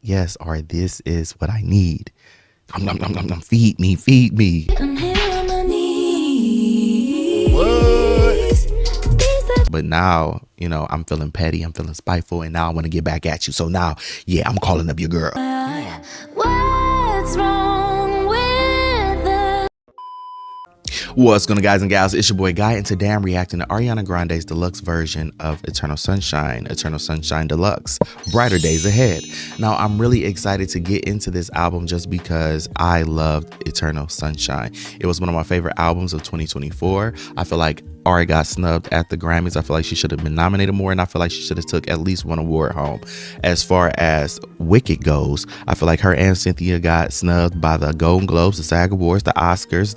Yes, or this is what I need. Feed me, feed me. I'm here on my knees. But now, I'm feeling petty, I'm feeling spiteful, and now I want to get back at you. So now, yeah, I'm calling up your girl. What's wrong with the What's going on, guys and gals? It's your boy Guy, and today I'm reacting to Ariana Grande's deluxe version of Eternal Sunshine Deluxe, Brighter Days Ahead. Now, I'm really excited to get into this album just because I loved Eternal Sunshine. It was one of my favorite albums of 2024. I feel like Ari got snubbed at the Grammys. I feel like she should have been nominated more, and I feel like she should have took at least one award home. As far as Wicked goes, I feel like her and Cynthia got snubbed by the Golden Globes, the SAG Awards, the Oscars,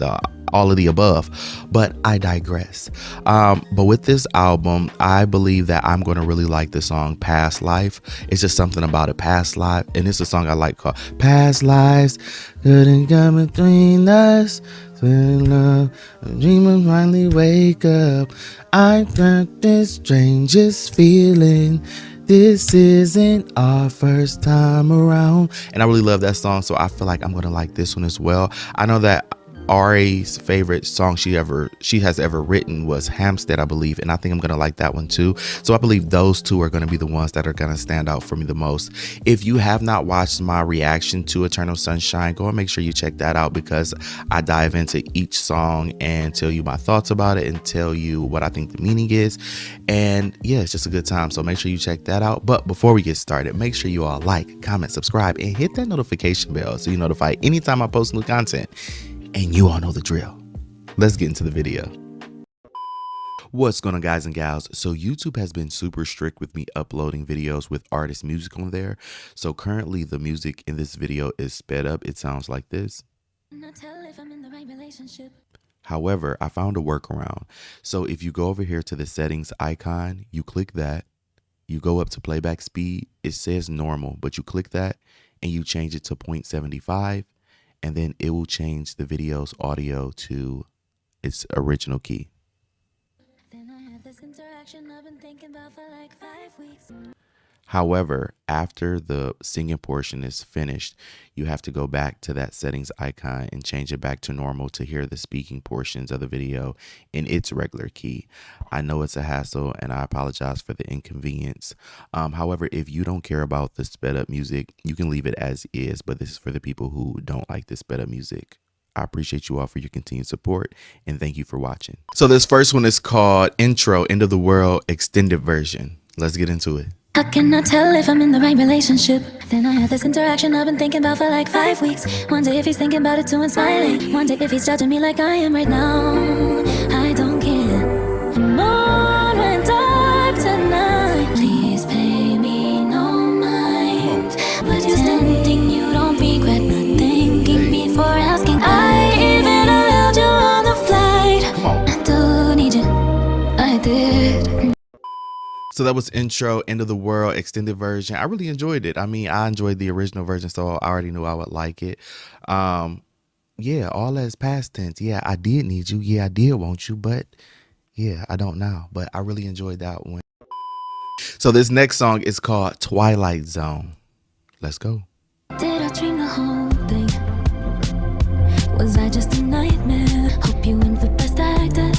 all of the above. But I digress. But with this album, I believe that I'm going to really like the song Past Life. It's just something about it, Past Life. And it's a song I like called Past Lives couldn't come between us. Love, a dreamer finally wake up. I got this strangest feeling. This isn't our first time around. And I really love that song, so I feel like I'm gonna like this one as well. I know that Ari's favorite song she has ever written was Hampstead, I believe, and I think I'm gonna like that one too. So I believe those two are gonna be the ones that are gonna stand out for me the most. If you have not watched my reaction to Eternal Sunshine, go and make sure you check that out, because I dive into each song and tell you my thoughts about it and tell you what I think the meaning is. And yeah, it's just a good time, so make sure you check that out. But before we get started, make sure you all like, comment, subscribe, and hit that notification bell so you're notified anytime I post new content. And you all know the drill. Let's get into the video. What's going on, guys and gals? So YouTube has been super strict with me uploading videos with artist music on there. So currently the music in this video is sped up. It sounds like this. not tell if I'm in the right relationship? However, I found a workaround. So if you go over here to the settings icon, you click that, you go up to playback speed. It says normal, but you click that and you change it to 0.75. And then it will change the video's audio to its original key. Then I had this interaction I've been thinking about for like 5 weeks. However, after the singing portion is finished, you have to go back to that settings icon and change it back to normal to hear the speaking portions of the video in its regular key. I know it's a hassle, and I apologize for the inconvenience. However, if you don't care about the sped up music, you can leave it as is, but this is for the people who don't like the sped up music. I appreciate you all for your continued support, and thank you for watching. So this first one is called Intro, End of the World Extended Version. Let's get into it. How can I tell if I'm in the right relationship? Then I had this interaction I've been thinking about for like 5 weeks. Wonder if he's thinking about it too and smiling. Wonder if he's judging me like I am right now. I don't care. The moon went dark tonight. Please pay me no mind. But you're standing, you don't regret not thinking before asking. I even allowed you on the flight. I do need you. I did. So that was Intro, End of the World Extended Version. I really enjoyed it. I mean, I enjoyed the original version, so I already knew I would like it. Yeah, all that's past tense. Yeah, I did need you. Yeah, I did want you, but yeah, I don't now. But I really enjoyed that one. So this next song is called Twilight Zone. Let's go. Did I dream the whole thing? Was I just a nightmare? Hope you went for best actor,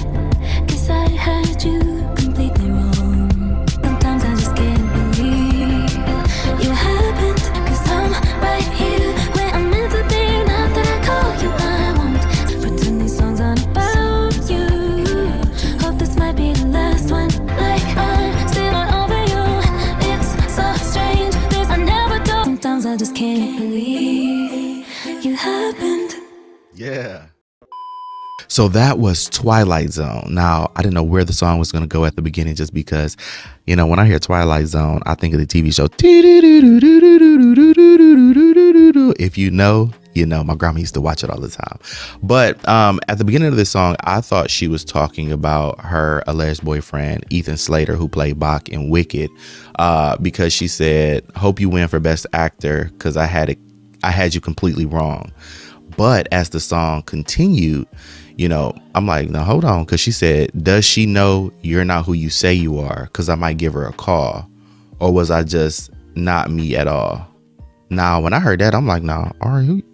'cause I had you completely wrong. Sometimes I just can't believe you happened, 'cause I'm right here where I'm meant to be. Not that I call you, I won't pretend these songs aren't about you. Hope this might be the last one. Like I'm still not over you. It's so strange, this I never do. Sometimes I just can't believe you happened. Yeah. So that was Twilight Zone. Now, I didn't know where the song was going to go at the beginning, just because, when I hear Twilight Zone, I think of the TV show. If you know, my grandma used to watch it all the time. But at the beginning of this song, I thought she was talking about her alleged boyfriend, Ethan Slater, who played Bach in Wicked, because she said, "Hope you win for Best Actor, because I had you completely wrong." But as the song continued, I'm like, no, hold on. Because she said, does she know you're not who you say you are? Because I might give her a call. Or was I just not me at all? Now, when I heard that, I'm like, nah, Ari,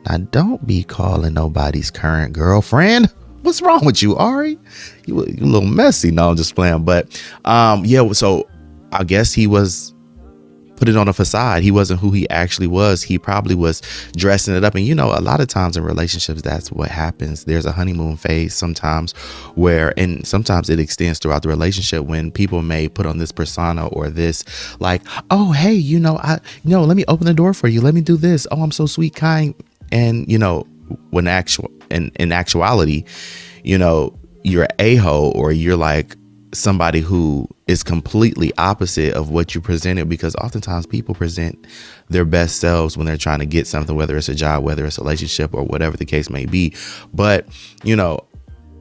now don't be calling nobody's current girlfriend. What's wrong with you, Ari? You a little messy. No, I'm just playing. But yeah, so I guess he was put it on a facade. He wasn't who he actually was. He probably was dressing it up. And a lot of times in relationships, that's what happens. There's a honeymoon phase sometimes and sometimes it extends throughout the relationship when people may put on this persona or this like, oh, hey, let me open the door for you. Let me do this. Oh, I'm so sweet, kind. And, in actuality, you're a a-hole, or you're like somebody who is completely opposite of what you presented, because oftentimes people present their best selves when they're trying to get something, whether it's a job, whether it's a relationship, or whatever the case may be. But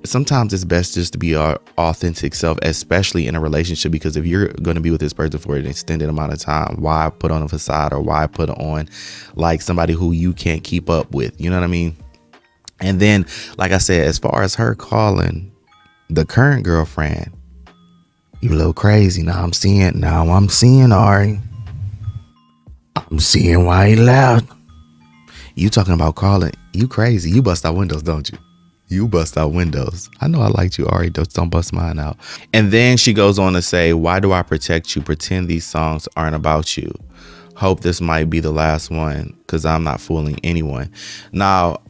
sometimes it's best just to be our authentic self, especially in a relationship, because if you're going to be with this person for an extended amount of time, why put on a facade, or why put on like somebody who you can't keep up with? You know what I mean? And then, like I said, as far as her calling the current girlfriend, you a little crazy. Now I'm seeing Ari. I'm seeing why he left. You talking about calling? You crazy. You bust out windows, don't you? You bust out windows. I know I liked you, Ari. Don't bust mine out. And then she goes on to say, why do I protect you? Pretend these songs aren't about you. Hope this might be the last one, because I'm not fooling anyone. Now,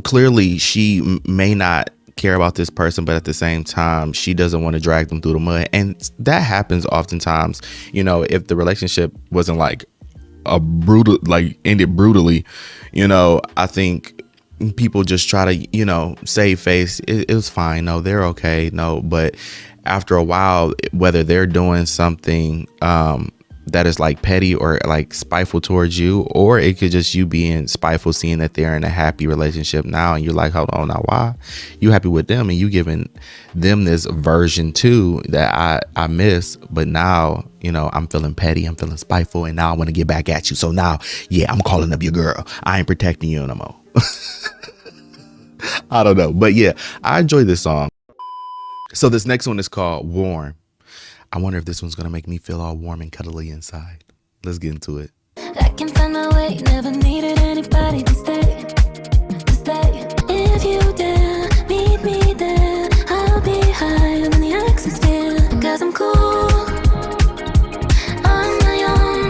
clearly she may not care about this person, but at the same time, she doesn't want to drag them through the mud. And that happens oftentimes. If the relationship wasn't like ended brutally, I think people just try to, save face. It was fine. No, they're okay. No, but after a while, whether they're doing something, that is like petty or like spiteful towards you, or it could just you being spiteful, seeing that they're in a happy relationship now, and you're like, hold on, now why you happy with them, and you giving them this version too that I miss, but now I'm feeling petty, I'm feeling spiteful, and now I want to get back at you. So now, yeah, I'm calling up your girl. I ain't protecting you no more. I don't know, but yeah, I enjoy this song. So this next one is called Warm. I wonder if this one's gonna make me feel all warm and cuddly inside. Let's get into it. I can find my way, never needed anybody to stay. If you dare, meet me there. I'll be higher than the atmosphere, 'cause I'm cool on my own.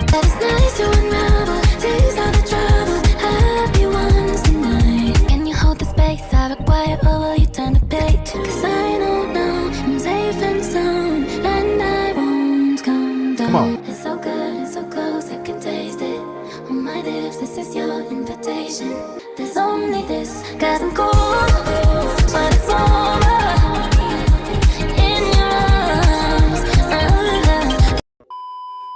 But it's nice to unravel, tease out the trouble. Happy ones tonight. Can you hold the space I require, or will you turn the page? 'Cause I don't know, I'm safe and sound, and I won't come down. Come on. It's so good, it's so close, I can taste it on my lips. This is your invitation. There's only this, 'cause I'm cool, but it's warmer in your arms.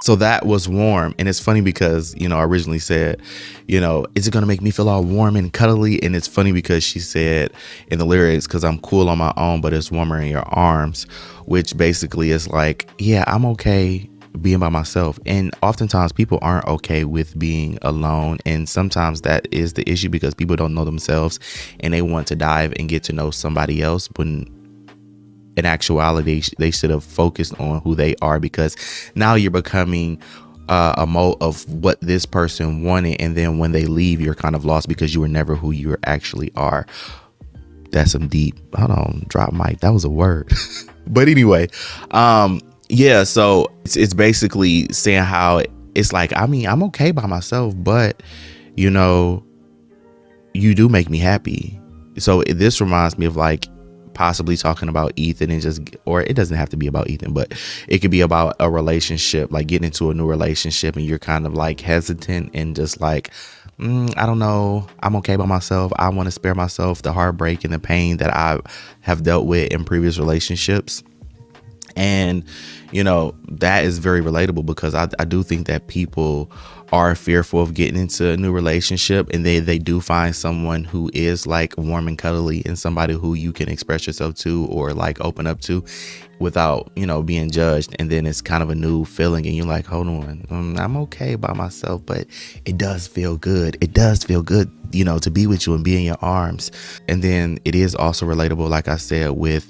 So that was Warm. And it's funny because, I originally said, is it going to make me feel all warm and cuddly? And it's funny because she said in the lyrics, 'cause I'm cool on my own, but it's warmer in your arms, which basically is like, yeah, I'm okay being by myself. And oftentimes people aren't okay with being alone. And sometimes that is the issue, because people don't know themselves and they want to dive and get to know somebody else, when in actuality, they should have focused on who they are, because now you're becoming a mold of what this person wanted. And then when they leave, you're kind of lost because you were never who you actually are. That's some deep, hold on, drop mic. That was a word. But anyway, yeah, so it's basically saying how it's like, I'm okay by myself, but you do make me happy. So this reminds me of like possibly talking about Ethan, or it doesn't have to be about Ethan, but it could be about a relationship, like getting into a new relationship and you're kind of like hesitant and just like, I don't know, I'm okay by myself. I want to spare myself the heartbreak and the pain that I have dealt with in previous relationships. And, that is very relatable, because I do think that people are fearful of getting into a new relationship, and they do find someone who is like warm and cuddly, and somebody who you can express yourself to or like open up to without, being judged. And then it's kind of a new feeling and you're like, hold on, I'm okay by myself, but it does feel good. It does feel good, to be with you and be in your arms. And then it is also relatable, like I said, with,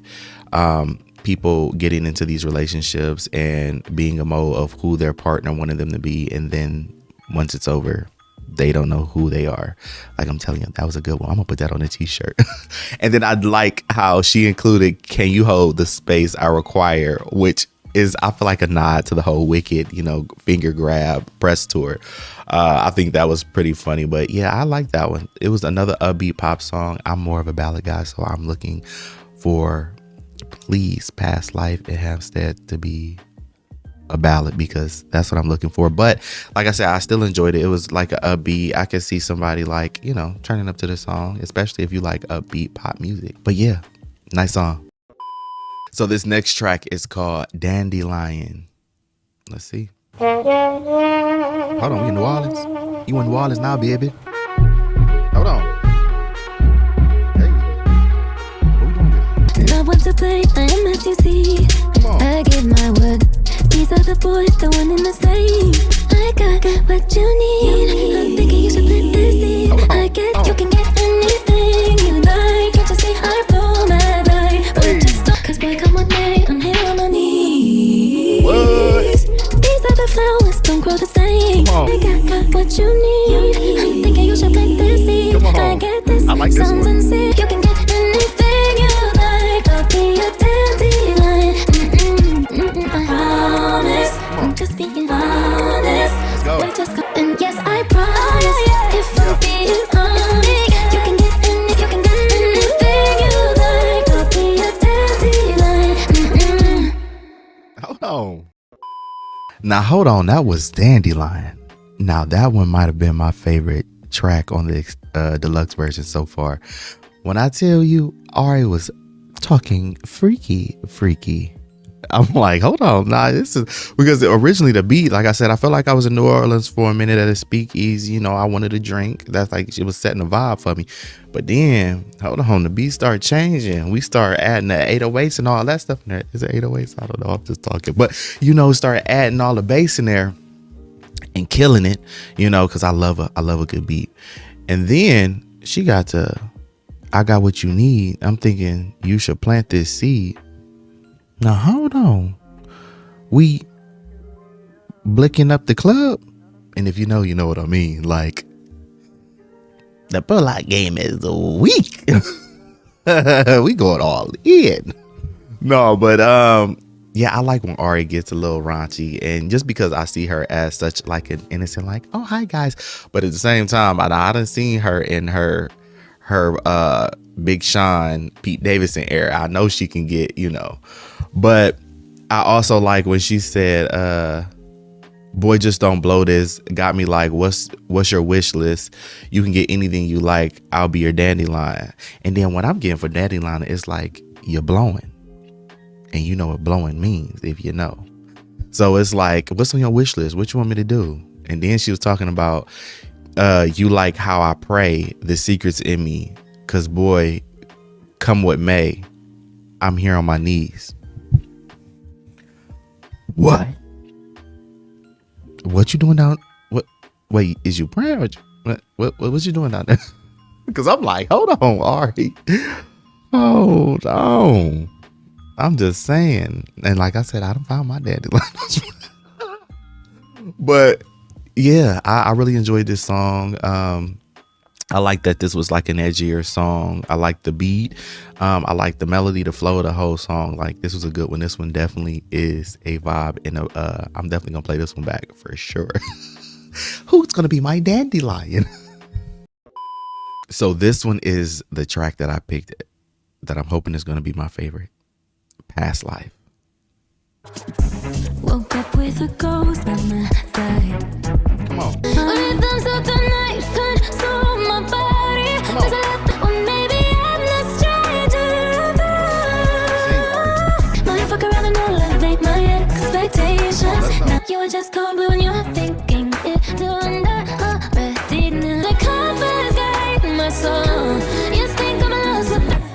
people getting into these relationships and being a mode of who their partner wanted them to be, and then once it's over, they don't know who they are. Like, I'm telling you, that was a good one. I'm gonna put that on a t-shirt. And then I'd like how she included "Can you hold the space I require," which is, I feel like, a nod to the whole Wicked, finger grab press tour. I think that was pretty funny. But yeah, I like that one. It was another upbeat pop song. I'm more of a ballad guy, so I'm looking for Please Past Life and Hampstead to be a ballad, because that's what I'm looking for. But like I said, I still enjoyed it. It was like a upbeat. I could see somebody like, turning up to the song, especially if you like upbeat pop music. But yeah, nice song. So this next track is called Dandelion. Let's see. Hold on, we in New Orleans? You in New Orleans now, baby? Hold on. Hey. What we doing this? I want to play, I am as you see. I give my word. These are the boys, the one in the same. I got what you need. I'm thinking you should plant the seed. I guess you can get anything you like. Can't you see I blow my mind? But just stop, cause boy, come with me. I'm here on my knees. These are the flowers, don't grow the same. I got what you need. I'm thinking you should plant the seed. I get this, like this sounds one. insane. You can get anything you like. I'll be a dandelion. I promise, I'm just being honest. We just got, and yes, I promise. If I'm being honest, you can get anything you like. I'll be a dandelion. Hold on. Now, hold on. That was Dandelion. Now, that one might have been my favorite track on the deluxe version so far. When I tell you, Ari was talking freaky. I'm like, hold on. Nah, this is because originally the beat, like I said, I felt like I was in New Orleans for a minute at a speakeasy. I wanted a drink. That's like, it was setting a vibe for me. But then, hold on, the beat started changing. We started adding the 808s and all that stuff in there. Is it 808s? I don't know. I'm just talking. But, started adding all the bass in there and killing it, because I love a good beat. And then she got to, I got what you need. I'm thinking you should plant this seed. Now, hold on. We blicking up the club. And if you know what I mean. Like, the pull-out game is weak. We going all in. No, but yeah, I like when Ari gets a little raunchy. And just because I see her as such like an innocent, like, oh, hi, guys. But at the same time, I done seen her in her Big Sean, Pete Davidson era. I know she can get, But I also like when she said, boy, just don't blow this. Got me like, what's your wish list? You can get anything you like. I'll be your dandelion. And then what I'm getting for dandelion is like, you're blowing. And you know what blowing means, if you know. So it's like, what's on your wish list? What you want me to do? And then she was talking about, you like how I pray, the secrets in me. Cause boy, come what may, I'm here on my knees. What you doing down? What? Wait, is you praying? What you doing down there? Because I'm like, hold on, Ari, hold on. I'm just saying, and like I said, I done found my dandelion. But yeah, I really enjoyed this song. I like that this was like an edgier song. I like the beat. I like the melody, the flow of the whole song. Like, this was a good one. This one definitely is a vibe. And I'm definitely going to play this one back for sure. Who's going to be my dandelion? So this one is the track that I picked that I'm hoping is going to be my favorite. Past Life. Woke up with a ghost by my side. Come on. Rhythms of the night consume my body. Just a or maybe I'm the stranger of all. Might fuck around and elevate my expectations. Now you are just cold blue and you're thinking it to under already. The compass guide my soul. You think I'm lost with my soul.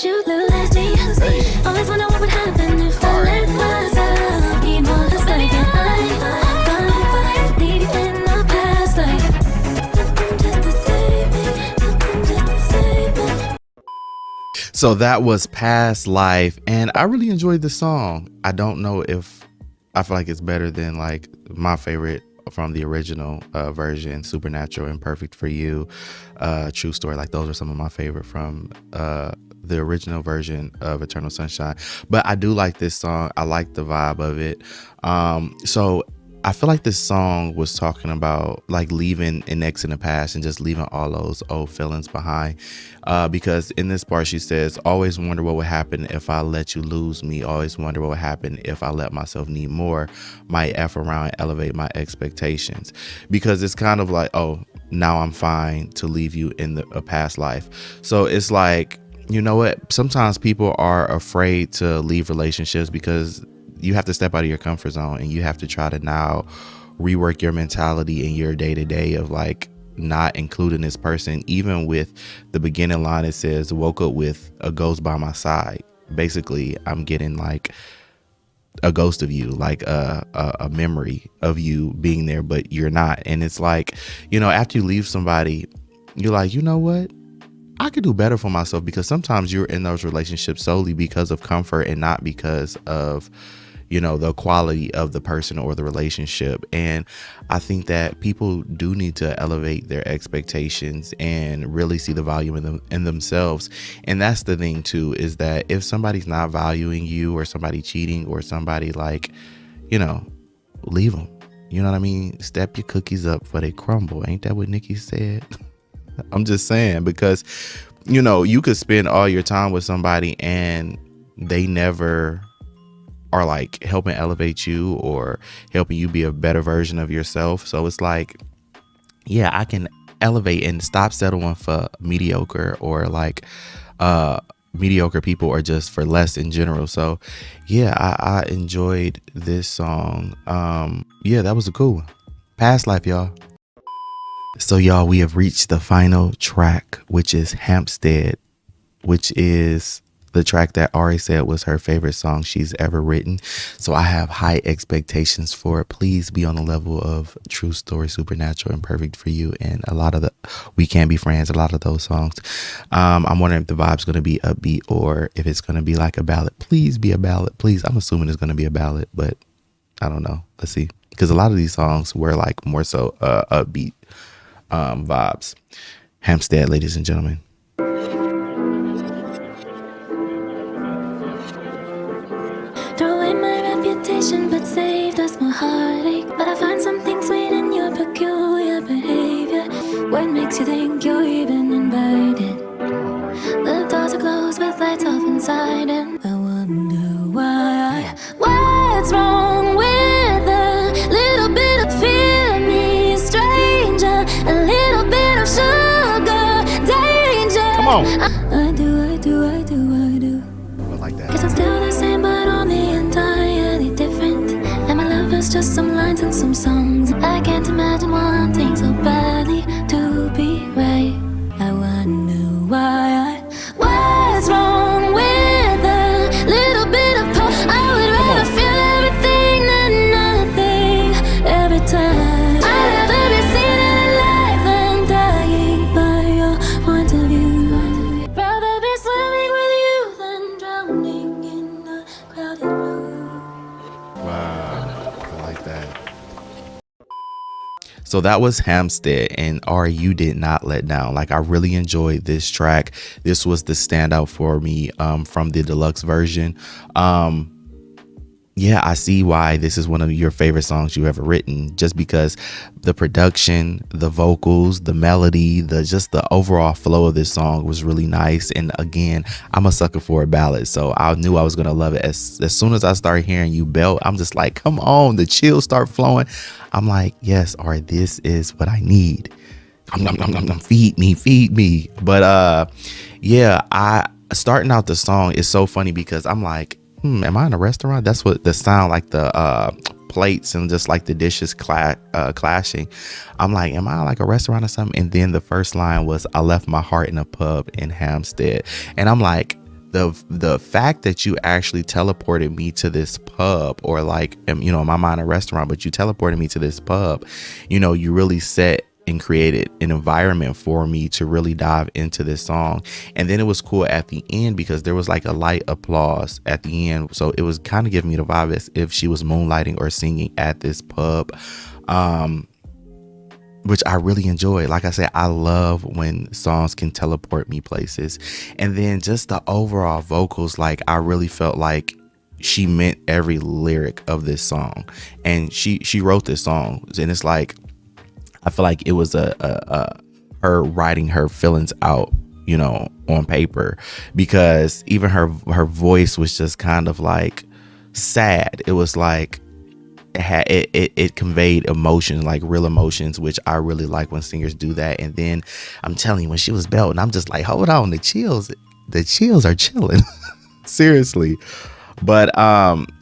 You lose me. Always wonder what would happen if I let myself be more mistaken. I find leave you in the past life. Something just to save me. So that was Past Life, and I really enjoyed the song. I don't know if I feel like it's better than like my favorite from the original version, Supernatural and Perfect for You, True Story. Like those are some of my favorite from the original version of Eternal Sunshine. But I do like this song. I like the vibe of it. So I feel like this song was talking about like leaving an ex in the past and just leaving all those old feelings behind. Because in this part, she says, always wonder what would happen if I let you lose me. Always wonder what would happen if I let myself need more. Might F around, elevate my expectations. Because it's kind of like, oh, now I'm fine to leave you in a past life. So it's like, you know what? Sometimes people are afraid to leave relationships because you have to step out of your comfort zone and you have to try to now rework your mentality in your day to day of like not including this person. Even with the beginning line, it says, woke up with a ghost by my side. Basically, I'm getting like a ghost of you, like a memory of you being there, but you're not. And it's like, you know, after you leave somebody, you're like, you know what? I could do better for myself, because sometimes you're in those relationships solely because of comfort and not because of, you know, the quality of the person or the relationship. And I think that people do need to elevate their expectations and really see the value in themselves. And that's the thing too, is that if somebody's not valuing you, or somebody cheating, or somebody like, you know, leave them. You know what I mean? Step your cookies up for they crumble. Ain't that what Nikki said? I'm just saying, because, you know, you could spend all your time with somebody and they never are like helping elevate you or helping you be a better version of yourself. So it's like, yeah, I can elevate and stop settling for mediocre, or like mediocre people, or just for less in general. So yeah, I enjoyed this song. Yeah, that was a cool one. Past Life, y'all. So y'all, we have reached the final track, which is Hampstead, which is the track that Ari said was her favorite song she's ever written. So I have high expectations for it. Please be on the level of True Story, Supernatural, and Perfect for You, and a lot of the We Can't Be Friends, a lot of those songs. I'm wondering if the vibe's going to be upbeat or if it's going to be like a ballad. Please be a ballad. Please. I'm assuming it's going to be a ballad, but I don't know. Let's see. Because a lot of these songs were like more so upbeat vibes. Hampstead, ladies and gentlemen. Throw away my reputation, but saved us more heartache. But I find something sweet in your peculiar behavior. What makes you think you're even invited? The doors are closed with lights off inside, and I wonder why. What's wrong with a little bit of fear? Me, stranger, a little bit of sugar, danger. Come on. I do. I like that. Guess I'm still the same, but only entirely different. And my love is just some lines and some songs. I can't imagine wanting so badly to be right. I wonder why. What's wrong with a little bit of I would rather feel everything than nothing every time. I'd rather be seen alive than dying by your point of view. Rather be swimming with you than drowning in a crowded room. Wow, I like that. So that was Hampstead, and Ari, you did not let down. Like, I really enjoyed this track. This was the standout for me from the deluxe version. Yeah, I see why this is one of your favorite songs you've ever written, just because the production, the vocals, the melody, just the overall flow of this song was really nice. And again, I'm a sucker for a ballad, so I knew I was gonna love it. As soon as I started hearing you belt, I'm just like, come on, the chills start flowing. I'm like, yes, all right, this is what I need. Feed me. But yeah, starting out the song is so funny because I'm like, am I in a restaurant? That's what the sound, like the plates and just like the dishes clashing. I'm like, am I like a restaurant or something? And then the first line was, I left my heart in a pub in Hampstead. And I'm like, the fact that you actually teleported me to this pub, or like, you know, in my mind a restaurant, but you teleported me to this pub, you know, you really set and created an environment for me to really dive into this song. And then it was cool at the end because there was like a light applause at the end, so it was kind of giving me the vibe as if she was moonlighting or singing at this pub, which I really enjoy. Like I said, I love when songs can teleport me places. And then just the overall vocals, like I really felt like she meant every lyric of this song, and she wrote this song, and it's like I feel like it was a her writing her feelings out, you know, on paper, because even her voice was just kind of like sad. It was like it conveyed emotions, like real emotions, which I really like when singers do that. And then I'm telling you, when she was belting, I'm just like, hold on, the chills are chilling. Seriously. But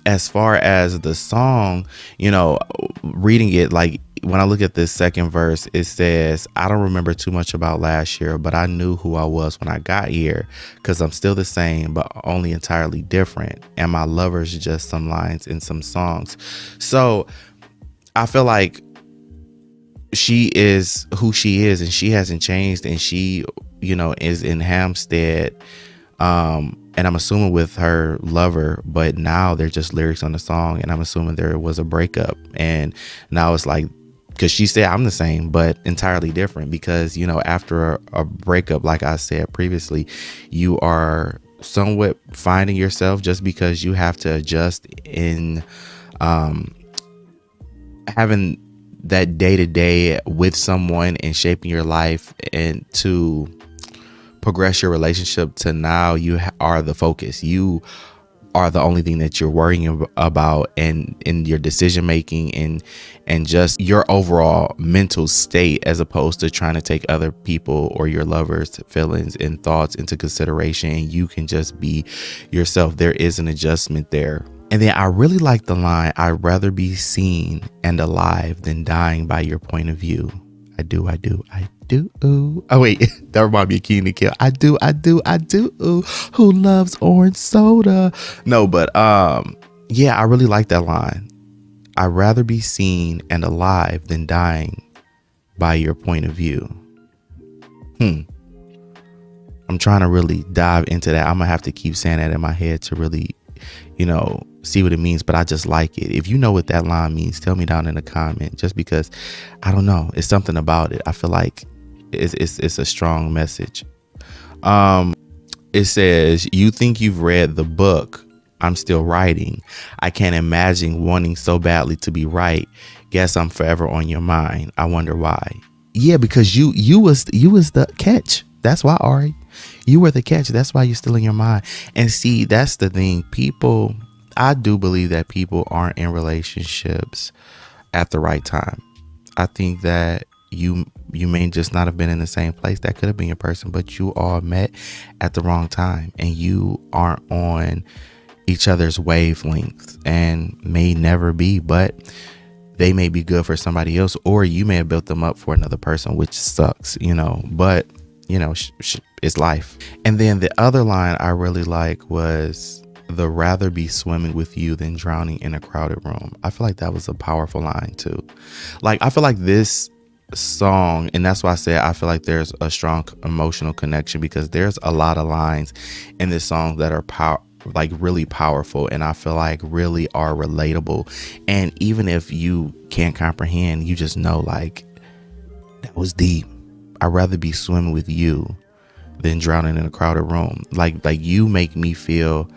as far as the song, you know, reading it, like when I look at this second verse, it says, I don't remember too much about last year, but I knew who I was when I got here, because I'm still the same, but only entirely different. And my lover's just some lines in some songs. So I feel like she is who she is, and she hasn't changed, and she, you know, is in Hampstead, and I'm assuming with her lover, but now they're just lyrics on the song, and I'm assuming there was a breakup, and now it's like, because she said I'm the same but entirely different, because, you know, after a breakup, like I said previously, you are somewhat finding yourself, just because you have to adjust in having that day-to-day with someone and shaping your life, and to progress your relationship to now you are the focus. You are the only thing that you're worrying about, and in your decision making, and just your overall mental state, as opposed to trying to take other people or your lover's feelings and thoughts into consideration. And you can just be yourself. There is an adjustment there. And then I really like the line, I'd rather be seen and alive than dying by your point of view. I do. Ooh. Oh wait, that reminds me of Key and the Kill. I do. Ooh. Who loves orange soda? No, but yeah, I really like that line. I'd rather be seen and alive than dying by your point of view. I'm trying to really dive into that. I'm gonna have to keep saying that in my head to really, you know, see what it means. But I just like it. If you know what that line means, tell me down in the comment, just because I don't know, it's something about it. I feel like it's a strong message. It says, you think you've read the book I'm still writing. I can't imagine wanting so badly to be right. Guess I'm forever on your mind. I wonder why. Yeah, because you was the catch. That's why, Ari. You were the catch. That's why you're still in your mind. And see, that's the thing. People, I do believe that people aren't in relationships at the right time. I think that you may just not have been in the same place. That could have been your person, but you all met at the wrong time, and you aren't on each other's wavelengths, and may never be, but they may be good for somebody else, or you may have built them up for another person, which sucks, you know, but you know, it's life. And then the other line I really like was, the rather be swimming with you than drowning in a crowded room. I feel like that was a powerful line too. Like, I feel like this song, and that's why I said I feel like there's a strong emotional connection, because there's a lot of lines in this song that are like really powerful, and I feel like really are relatable. And even if you can't comprehend, you just know, like, that was deep. I'd rather be swimming with you than drowning in a crowded room. Like you make me feel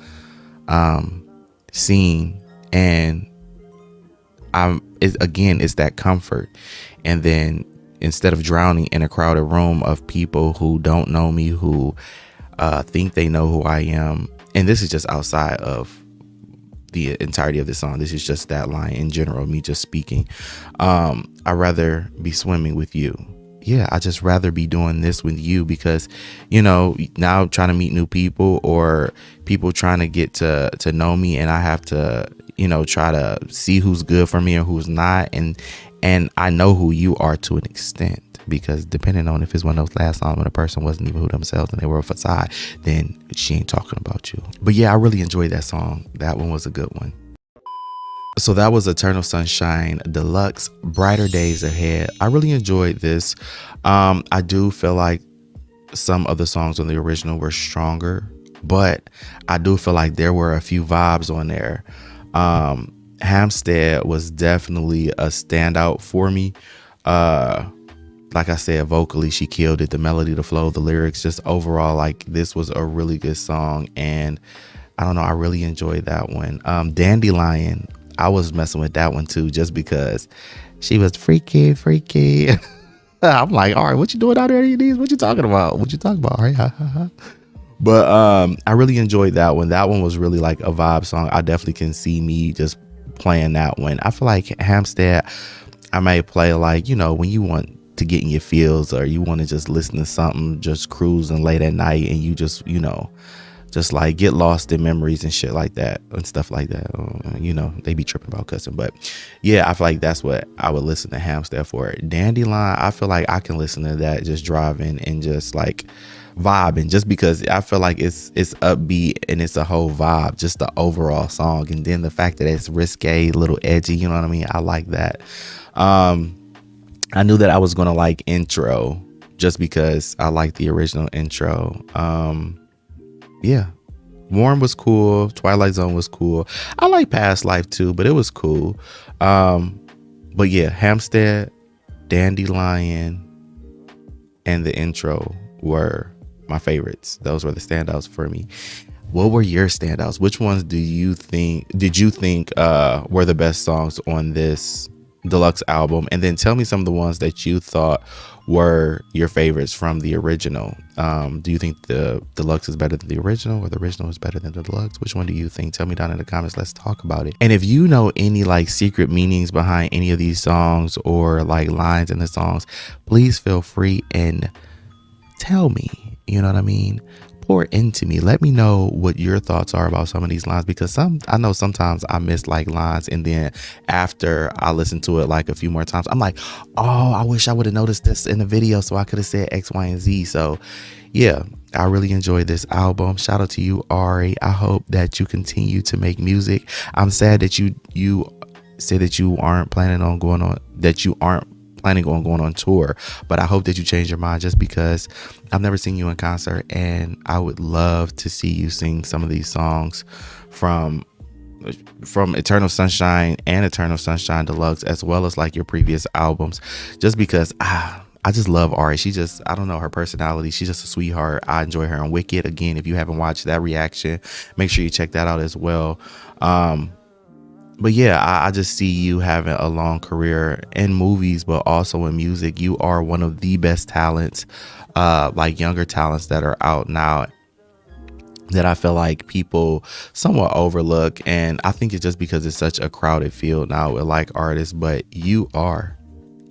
seen, and it's that comfort. And then instead of drowning in a crowded room of people who don't know me, who think they know who I am, and this is just outside of the entirety of the song, this is just that line in general, me just speaking, I'd rather be swimming with you. Yeah, I just rather be doing this with you, because, you know, now trying to meet new people, or people trying to get to know me, and I have to, you know, try to see who's good for me or who's not. And I know who you are to an extent, because depending on if it's one of those last songs when a person wasn't even who themselves and they were a facade, then she ain't talking about you. But yeah, I really enjoyed that song. That one was a good one. So that was Eternal Sunshine Deluxe, Brighter Days Ahead. I really enjoyed this. I do feel like some of the songs on the original were stronger, but I do feel like there were a few vibes on there. Hampstead was definitely a standout for me. Like I said, vocally she killed it. The melody, the flow, the lyrics, just overall, like this was a really good song. And I don't know, I really enjoyed that one. Dandelion, I was messing with that one too, just because she was freaky, freaky. I'm like, all right, what you doing out there? What you talking about? What you talking about? All right, ha, ha, ha. But I really enjoyed that one. That one was really like a vibe song. I definitely can see me just playing that one. I feel like Hampstead, I may play like, when you want to get in your feels, or you want to just listen to something, just cruising late at night, and you just, just like get lost in memories and shit like that and stuff like that. They be tripping about cussing, but yeah, I feel like that's what I would listen to Hampstead for. Dandelion, I feel like I can listen to that just driving and just like vibing, just because I feel like it's upbeat and it's a whole vibe, just the overall song. And then the fact that it's risque, a little edgy, you know what I mean? I like that. I knew that I was gonna like Intro just because I like the original intro. Yeah, Warm was cool. Twilight Zone was cool. I like Past Life too, but it was cool. But yeah, Hampstead, Dandelion, and the intro were my favorites. Those were the standouts for me. What were your standouts? Which ones did you think were the best songs on this deluxe album? And then tell me some of the ones that you thought were your favorites from the original. Do you think the deluxe is better than the original, or the original is better than the deluxe? Which one do you think? Tell me down in the comments. Let's talk about it. And if you know any like secret meanings behind any of these songs, or like lines in the songs, please feel free and tell me. You know what I mean? Pour into me. Let me know what your thoughts are about some of these lines, because I know sometimes I miss like lines, and then after I listen to it like a few more times, I'm like, oh, I wish I would have noticed this in the video, so I could have said X, Y, and Z. So yeah, I really enjoyed this album. Shout out to you, Ari. I hope that you continue to make music. I'm sad that you said that you aren't planning on going on tour, but I hope that you change your mind, just because I've never seen you in concert, and I would love to see you sing some of these songs from Eternal Sunshine and Eternal Sunshine Deluxe, as well as like your previous albums, just because I just love Ari. I don't know, her personality, she's just a sweetheart. I enjoy her on Wicked. Again, if you haven't watched that reaction, make sure you check that out as well. But yeah, I just see you having a long career in movies, but also in music. You are one of the best talents, like younger talents that are out now, that I feel like people somewhat overlook. And I think it's just because it's such a crowded field now with like artists, but you are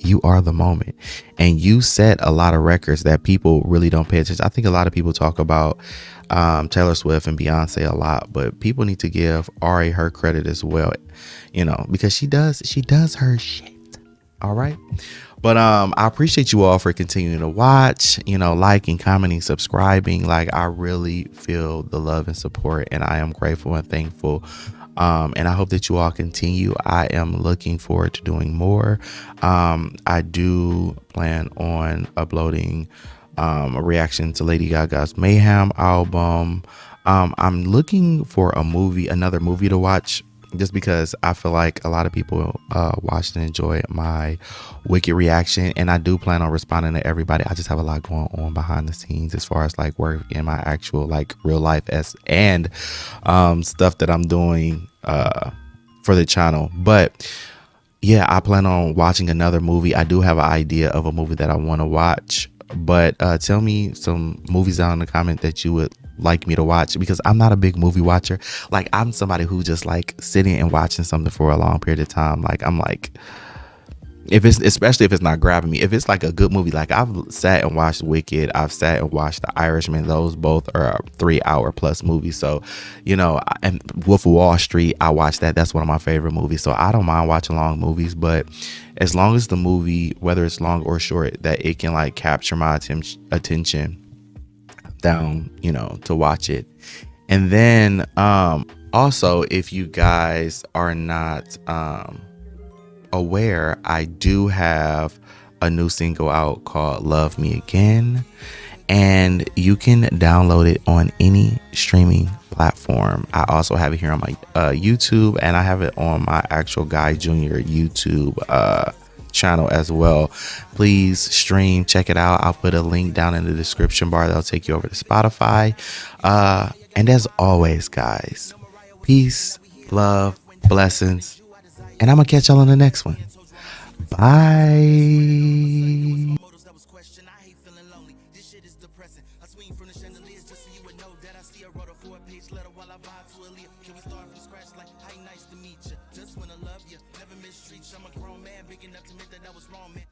the moment, and you set a lot of records that people really don't pay attention. I think a lot of people talk about Taylor Swift and Beyonce a lot, but people need to give Ari her credit as well, because she does her shit. All right. But I appreciate you all for continuing to watch, liking, commenting, subscribing. Like, I really feel the love and support, and I am grateful and thankful. And I hope that you all continue. I am looking forward to doing more. I do plan on uploading a reaction to Lady Gaga's Mayhem album. I'm looking for another movie to watch, just because I feel like a lot of people watched and enjoyed my Wicked reaction, and I do plan on responding to everybody. I just have a lot going on behind the scenes as far as like work in my actual like real life and stuff that I'm doing for the channel. But yeah, I plan on watching another movie. I do have an idea of a movie that I want to watch, but tell me some movies down in the comment that you would like me to watch, because I'm not a big movie watcher. Like, I'm somebody who just like sitting and watching something for a long period of time. Like, I'm like, especially if it's not grabbing me, if it's like a good movie, like I've sat and watched Wicked, I've sat and watched The Irishman. Those both are 3-hour plus movies. So, and Wolf of Wall Street, I watched that. That's one of my favorite movies. So I don't mind watching long movies, but as long as the movie, whether it's long or short, that it can like capture my attention down, to watch it. And then Also, if you guys are not aware, I do have a new single out called Love Me Again, and you can download it on any streaming platform. I also have it here on my YouTube, and I have it on my actual Guy Jr. YouTube channel as well. Please stream, check it out. I'll put a link down in the description bar that'll take you over to Spotify. And as always, guys, peace, love, blessings, and I'm gonna catch y'all on the next one. Bye. Motives that was questioned. I hate feeling lonely. This shit is depressing. I swing from the chandeliers just so you would know that I see a wrote a 4-page letter while I vibe to Aaliyah. Can we start from scratch like, hi, nice to meet you. Just wanna love you, never mistreat you. I'm a grown man, big enough to admit that I was wrong, man.